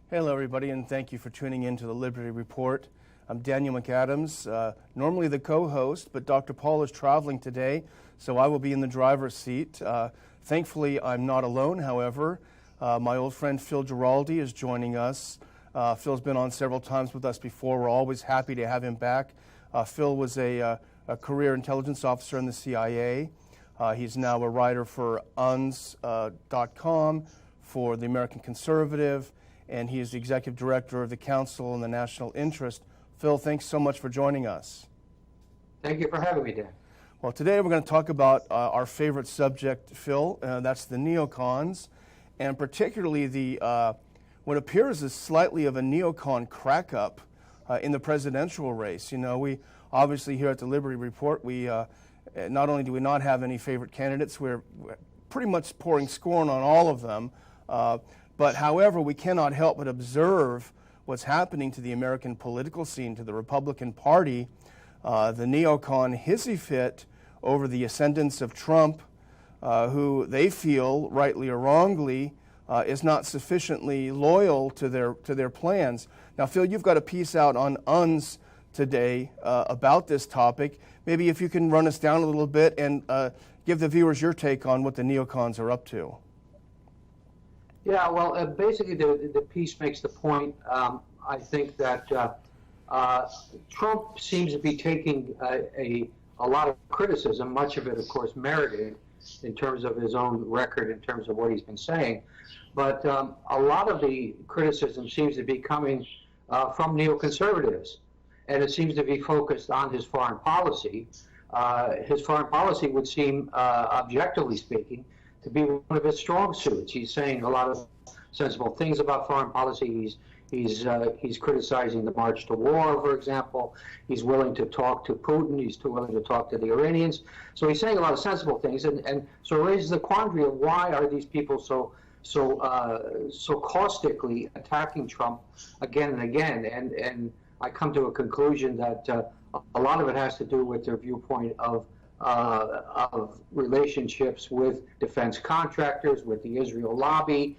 Hello, everybody, and thank you for tuning in to the Liberty Report. I'm Daniel McAdams, normally the co-host, but Dr. Paul is traveling today, so I will be in the driver's seat. Thankfully, I'm not alone, however. My old friend Phil Giraldi is joining us. Phil's been on several times with us before. We're always happy to have him back. Phil was a career intelligence officer in the CIA. He's now a writer for UNS.com, for the American Conservative, and he is the executive director of the Council on the National Interest. Phil, thanks so much for joining us. Thank you for having me, Dan. Well, today we're going to talk about our favorite subject, Phil. That's the neocons, and particularly the what appears as slightly of a neocon crack-up in the presidential race. You know, we obviously here at the Liberty Report, we not only do we not have any favorite candidates, we're pretty much pouring scorn on all of them. But however, we cannot help but observe what's happening to the American political scene, to the Republican Party. The neocon hissy fit over the ascendance of Trump, who they feel, rightly or wrongly, is not sufficiently loyal to their plans. Now, Phil, you've got a piece out on UNS today about this topic. Maybe if you can run us down a little bit and give the viewers your take on what the neocons are up to. Yeah, well, basically the piece makes the point, I think, that Trump seems to be taking a lot of criticism, much of it, of course, merited in terms of his own record, in terms of what he's been saying. But a lot of the criticism seems to be coming from neoconservatives, and it seems to be focused on his foreign policy. His foreign policy would seem, objectively speaking, to be one of his strong suits. He's saying a lot of sensible things about foreign policy. He's criticizing the march to war, for example. He's willing to talk to Putin. He's too willing to talk to the Iranians. So he's saying a lot of sensible things, and so it raises the quandary of why are these people so caustically attacking Trump again and again. And I come to a conclusion that a lot of it has to do with their viewpoint of relationships with defense contractors, with the Israel lobby,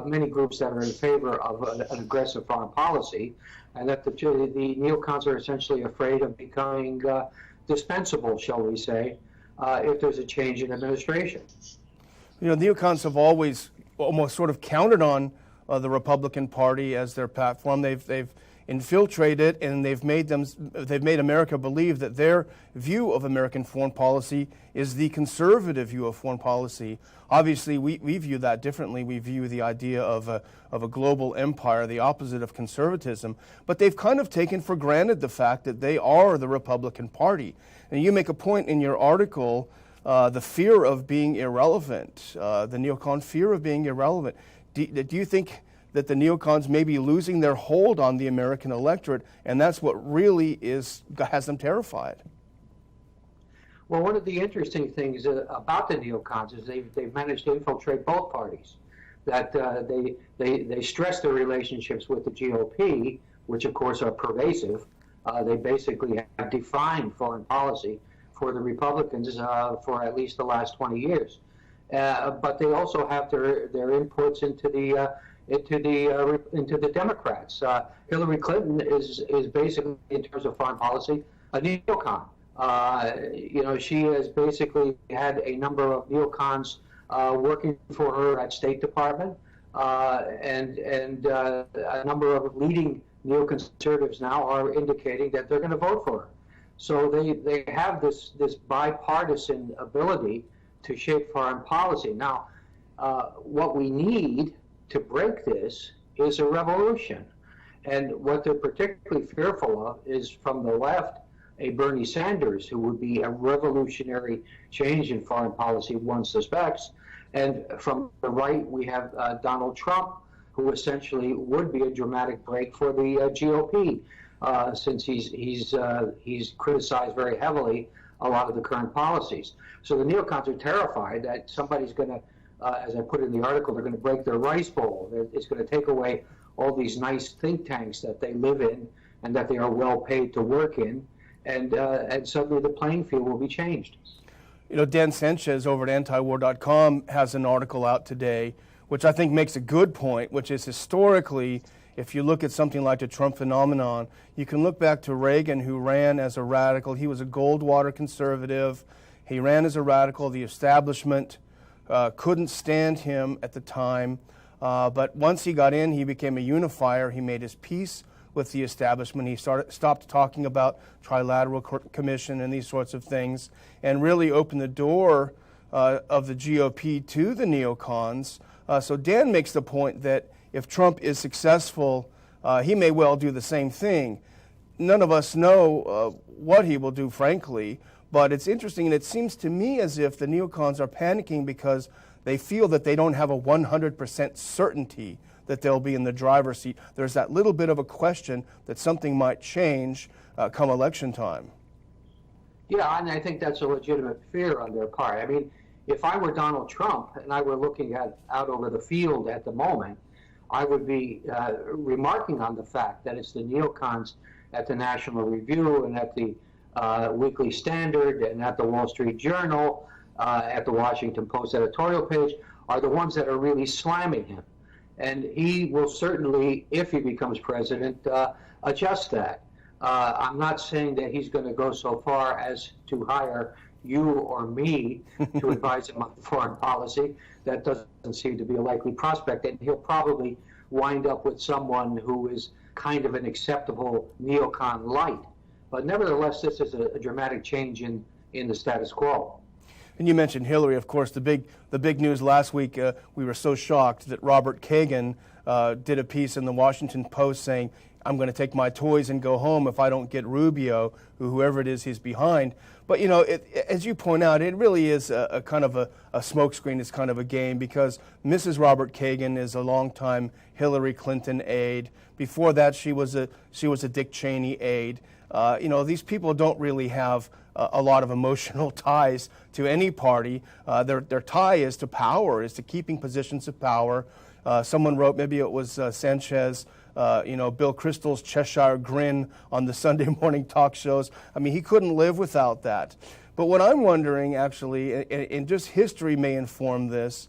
many groups that are in favor of an aggressive foreign policy, and that the neocons are essentially afraid of becoming dispensable, shall we say, if there's a change in administration. You know, neocons have always almost sort of counted on the Republican Party as their platform. They've infiltrated, and they've made America believe that their view of American foreign policy is the conservative view of foreign policy. Obviously, we view that differently. We view the idea of a global empire, the opposite of conservatism. But they've kind of taken for granted the fact that they are the Republican Party. And you make a point in your article, the fear of being irrelevant, the neocon fear of being irrelevant. Do you think that the neocons may be losing their hold on the American electorate, and that's what really has them terrified? Well, one of the interesting things about the neocons is they've managed to infiltrate both parties. That they stress their relationships with the GOP, which of course are pervasive. They basically have defined foreign policy for the Republicans for at least the last 20 years. But they also have their inputs into the Democrats. Hillary Clinton is basically, in terms of foreign policy, a neocon. You know, she has basically had a number of neocons working for her at State Department, and a number of leading neoconservatives now are indicating that they're going to vote for her. So they have this bipartisan ability to shape foreign policy. Now, what we need to break this is a revolution. And what they're particularly fearful of is, from the left, a Bernie Sanders, who would be a revolutionary change in foreign policy, one suspects. And from the right, we have Donald Trump, who essentially would be a dramatic break for the GOP, since he's criticized very heavily a lot of the current policies. So the neocons are terrified that somebody's going to, as I put in the article, they're going to break their rice bowl. It's going to take away all these nice think tanks that they live in and that they are well paid to work in, and suddenly the playing field will be changed. You know, Dan Sanchez over at antiwar.com has an article out today which I think makes a good point, which is historically, if you look at something like the Trump phenomenon, you can look back to Reagan, who ran as a radical. He was a Goldwater conservative. He ran as a radical. The establishment couldn't stand him at the time. But once he got in, he became a unifier. He made his peace with the establishment. He stopped talking about trilateral commission and these sorts of things, and really opened the door of the GOP to the neocons. So Dan makes the point that if Trump is successful, he may well do the same thing. None of us know what he will do, frankly, but it's interesting, and it seems to me as if the neocons are panicking because they feel that they don't have a 100% certainty that they'll be in the driver's seat. There's that little bit of a question that something might change come election time. Yeah, and I think that's a legitimate fear on their part. I mean, if I were Donald Trump and I were looking out over the field at the moment, I would be remarking on the fact that it's the neocons at the National Review and at the Weekly Standard and at the Wall Street Journal, at the Washington Post editorial page, are the ones that are really slamming him. And he will certainly, if he becomes president, adjust that. I'm not saying that he's going to go so far as to hire you or me to advise him on foreign policy. That doesn't seem to be a likely prospect. And he'll probably wind up with someone who is kind of an acceptable neocon light. But nevertheless, this is a dramatic change in the status quo. And you mentioned Hillary, of course. The big news last week, we were so shocked that Robert Kagan did a piece in the Washington Post saying, I'm going to take my toys and go home if I don't get Rubio, whoever it is he's behind. But, you know, as you point out, it really is a kind of a smokescreen. It's kind of a game because Mrs. Robert Kagan is a longtime Hillary Clinton aide. Before that, she was a Dick Cheney aide. You know, these people don't really have a lot of emotional ties to any party. Their tie is to power, is to keeping positions of power. Someone wrote, maybe it was Sanchez, you know, Bill Kristol's Cheshire grin on the Sunday morning talk shows. I mean, he couldn't live without that. But what I'm wondering, actually, and just history may inform this,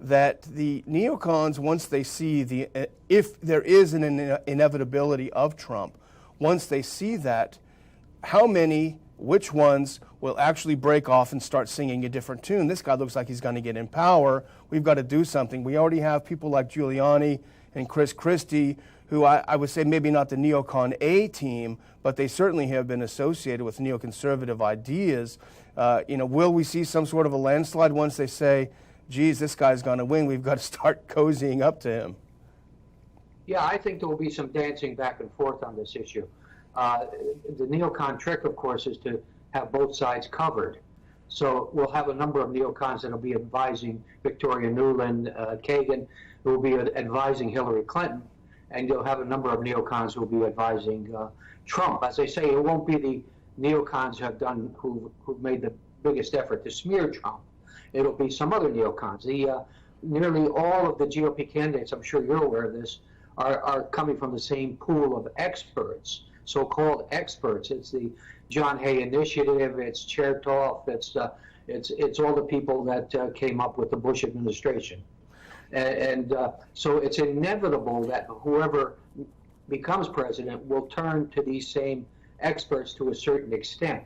that the neocons, once they see if there is an inevitability of Trump, once they see that, how many, which ones will actually break off and start singing a different tune? This guy looks like he's going to get in power. We've got to do something. We already have people like Giuliani and Chris Christie, who I would say maybe not the neocon A team, but they certainly have been associated with neoconservative ideas. You know, will we see some sort of a landslide once they say, geez, this guy's going to win, we've got to start cozying up to him? Yeah, I think there will be some dancing back and forth on this issue. The neocon trick, of course, is to have both sides covered. So we'll have a number of neocons that will be advising Victoria Nuland, Kagan, who will be advising Hillary Clinton, and you'll have a number of neocons who will be advising Trump. As I say, it won't be the neocons who've made the biggest effort to smear Trump. It'll be some other neocons. Nearly all of the GOP candidates, I'm sure you're aware of this, are coming from the same pool of experts, so-called experts. It's the John Hay Initiative, it's Chertoff, it's all the people that came up with the Bush administration. And so it's inevitable that whoever becomes president will turn to these same experts to a certain extent.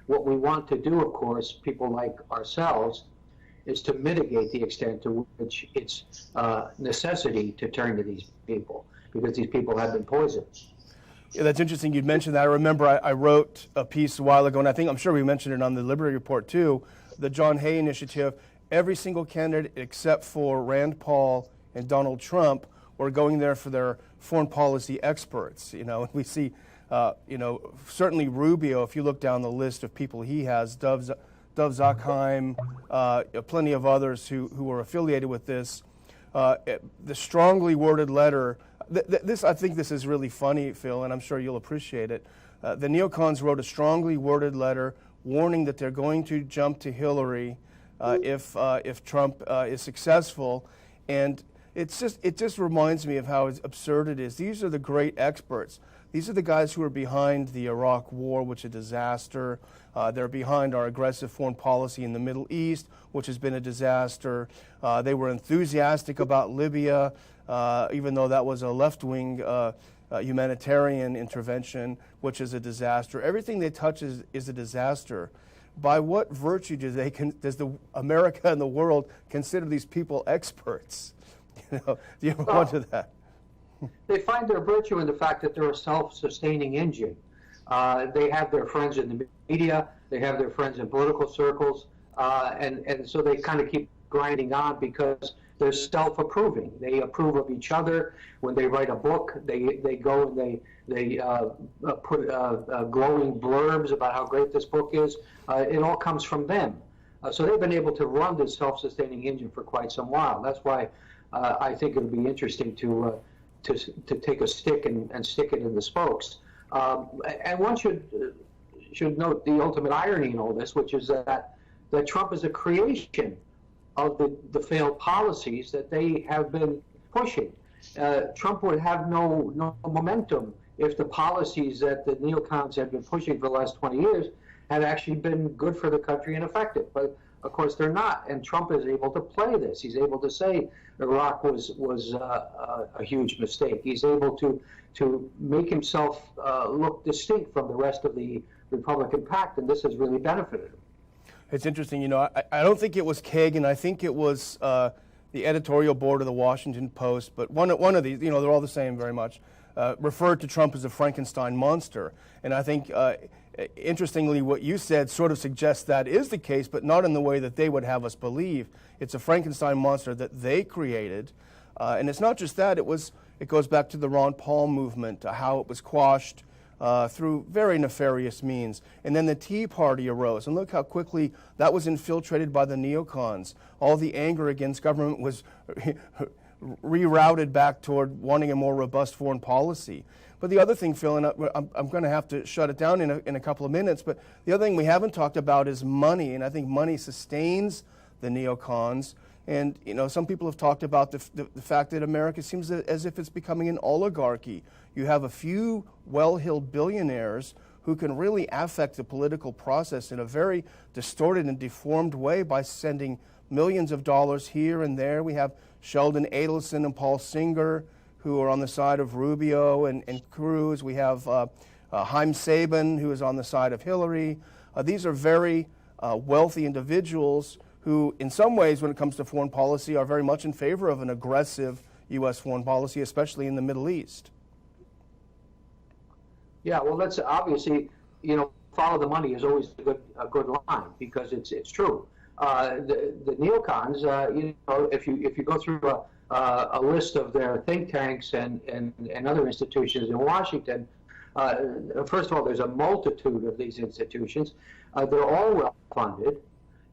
What we want to do, of course, people like ourselves, is to mitigate the extent to which it's necessity to turn to these people, because these people have been poisoned. Yeah, that's interesting. You'd mentioned that. I remember I wrote a piece a while ago, and I'm sure we mentioned it on the Liberty Report too, the John Hay Initiative. Every single candidate except for Rand Paul and Donald Trump were going there for their foreign policy experts. You know, we see, you know, certainly Rubio, if you look down the list of people he has, Dov Zakheim, plenty of others who are affiliated with this. The strongly worded letter, I think this is really funny, Phil, and I'm sure you'll appreciate it. The neocons wrote a strongly worded letter warning that they're going to jump to Hillary if Trump is successful, and it just reminds me of how absurd it is. These are the great experts. These are the guys who are behind the Iraq War, which is a disaster. They're behind our aggressive foreign policy in the Middle East, which has been a disaster. They were enthusiastic about Libya, even though that was a left-wing humanitarian intervention, which is a disaster. Everything they touch is a disaster. By what virtue does the America and the world consider these people experts? Do you ever wonder that? They find their virtue in the fact that they're a self-sustaining engine. They have their friends in the media, they have their friends in political circles, and so they kind of keep grinding on because they're self-approving. They approve of each other. When they write a book, they go and they put glowing blurbs about how great this book is. It all comes from them. So they've been able to run this self-sustaining engine for quite some while. That's why I think it would be interesting to take a stick and stick it in the spokes. And one should note the ultimate irony in all this, which is that Trump is a creation of the failed policies that they have been pushing. Trump would have no momentum if the policies that the neocons have been pushing for the last 20 years had actually been good for the country and effective. But of course they're not, and Trump is able to play this. He's able to say Iraq was a huge mistake. He's able to make himself look distinct from the rest of the Republican pact, and this has really benefited him. It's interesting, I don't think it was Kagan. I think it was the editorial board of the Washington Post, but one of these, they're all the same very much, referred to Trump as a Frankenstein monster. And I think, interestingly, what you said sort of suggests that is the case, but not in the way that they would have us believe. It's a Frankenstein monster that they created. And it's not just that, it goes back to the Ron Paul movement, how it was quashed through very nefarious means. And then the Tea Party arose, and look how quickly that was infiltrated by the neocons. All the anger against government was rerouted back toward wanting a more robust foreign policy. But the other thing, Phil, and I'm going to have to shut it down in a couple of minutes, but the other thing we haven't talked about is money, and I think money sustains the neocons. And some people have talked about the fact that America seems as if it's becoming an oligarchy. You have a few well-heeled billionaires who can really affect the political process in a very distorted and deformed way by sending millions of dollars here and there. We have Sheldon Adelson and Paul Singer, who are on the side of Rubio and Cruz. We have Haim Saban, who is on the side of Hillary. These are very wealthy individuals who, in some ways, when it comes to foreign policy, are very much in favor of an aggressive U.S. foreign policy, especially in the Middle East. Yeah, well, that's obviously, follow the money is always a good line because it's true. The neocons, if you go through a list of their think tanks and other institutions in Washington, first of all, there's a multitude of these institutions. They're all well funded.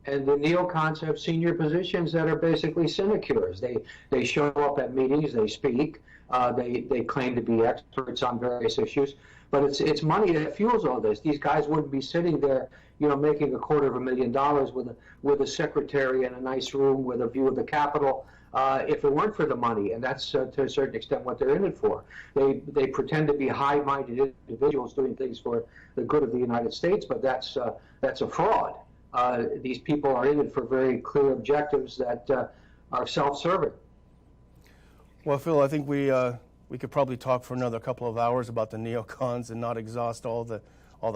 And the neocons have senior positions that are basically sinecures. They show up at meetings, they speak, they claim to be experts on various issues, but it's money that fuels all this. These guys wouldn't be sitting there, making $250,000 with a secretary in a nice room with a view of the Capitol, if it weren't for the money, and that's to a certain extent what they're in it for. They pretend to be high-minded individuals doing things for the good of the United States, but that's a fraud. These people are in it for very clear objectives that are self-serving. Well, Phil, I think we could probably talk for another couple of hours about the neocons and not exhaust all the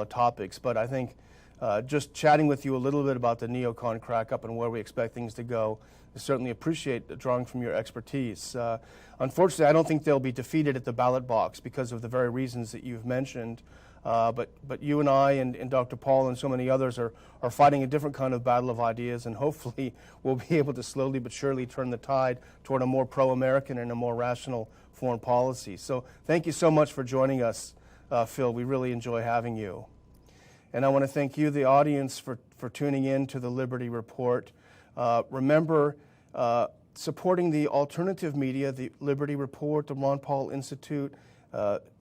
topics. But I think just chatting with you a little bit about the neocon crack-up and where we expect things to go, I certainly appreciate drawing from your expertise. Unfortunately, I don't think they'll be defeated at the ballot box because of the very reasons that you've mentioned. But you and I and Dr. Paul and so many others are fighting a different kind of battle of ideas, and hopefully we'll be able to slowly but surely turn the tide toward a more pro-American and a more rational foreign policy. So thank you so much for joining us, Phil. We really enjoy having you. And I want to thank you, the audience, for tuning in to the Liberty Report. Remember, supporting the alternative media, the Liberty Report, the Ron Paul Institute,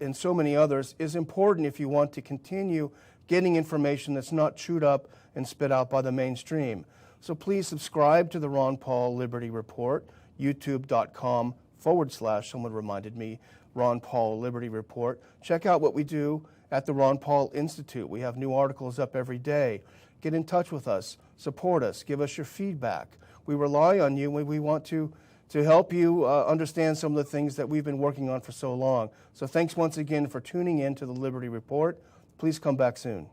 and so many others is important if you want to continue getting information that's not chewed up and spit out by the mainstream. So please subscribe to the Ron Paul Liberty Report, youtube.com/, someone reminded me, Ron Paul Liberty Report. Check out what we do at the Ron Paul Institute. We have new articles up every day. Get in touch with us, support us, give us your feedback. We rely on you when we want to help you understand some of the things that we've been working on for so long. So thanks once again for tuning in to the Liberty Report. Please come back soon.